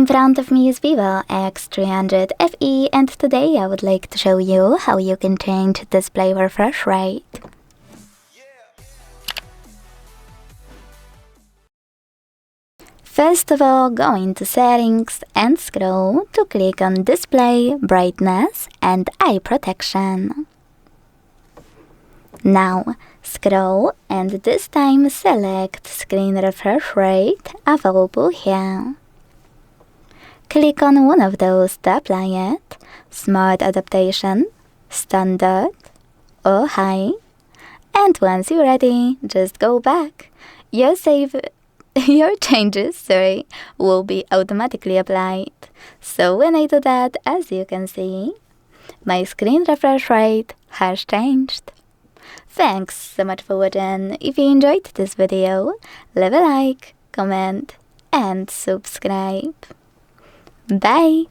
front of me is VIVO X300 FE, and today I would like to show you how you can change display refresh rate. First of all, go into settings and scroll to click on display, brightness and eye protection. Now scroll and this time select screen refresh rate available here. Click on one of those to apply it: Smart Adaptation, Standard or High. And once you're ready, just go back. Your changes will be automatically applied. So when I do that, as you can see, my screen refresh rate has changed. Thanks so much for watching. If you enjoyed this video, leave a like, comment and subscribe. Bye!